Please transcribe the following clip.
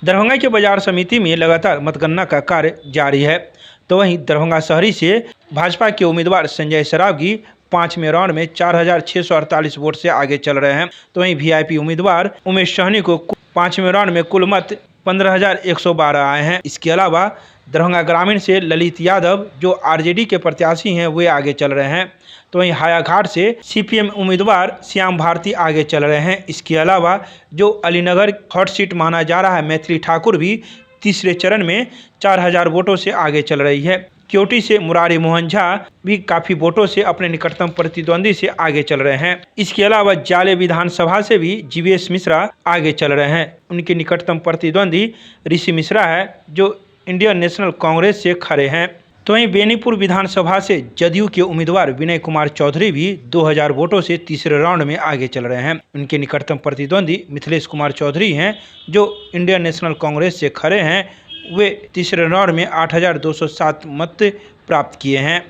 दरभंगा के बाजार समिति में लगातार मतगणना का कार्य जारी है। तो वहीं दरभंगा शहरी से भाजपा के उम्मीदवार संजय सरावगी 5वें राउंड में 4,648 वोट से आगे चल रहे हैं। तो वहीं वीआईपी उम्मीदवार उमेश सहनी को 5वें राउंड में कुल मत 15,112 आए हैं। इसके अलावा दरभंगा ग्रामीण से ललित यादव जो आरजेडी के प्रत्याशी हैं वे आगे चल रहे हैं। तो वहीं हायाघाट से सीपीएम उम्मीदवार श्याम भारती आगे चल रहे हैं। इसके अलावा जो अलीनगर हॉट सीट माना जा रहा है मैथिली ठाकुर भी तीसरे चरण में 4,000 वोटों से आगे चल रही है। क्योटी से मुरारी मोहन झा भी काफ़ी वोटों से अपने निकटतम प्रतिद्वंदी से आगे चल रहे हैं। इसके अलावा जाले विधानसभा से भी जीवीएस मिश्रा आगे चल रहे हैं। उनके निकटतम प्रतिद्वंदी ऋषि मिश्रा है जो इंडियन नेशनल कांग्रेस से खड़े हैं। तो वहीं बेनीपुर विधानसभा से जदयू के उम्मीदवार विनय कुमार चौधरी भी 2,000 वोटों से तीसरे राउंड में आगे चल रहे हैं। उनके निकटतम प्रतिद्वंदी मिथिलेश कुमार चौधरी हैं जो इंडियन नेशनल कांग्रेस से खड़े हैं। वे तीसरे राउंड में 8,207 मत प्राप्त किए हैं।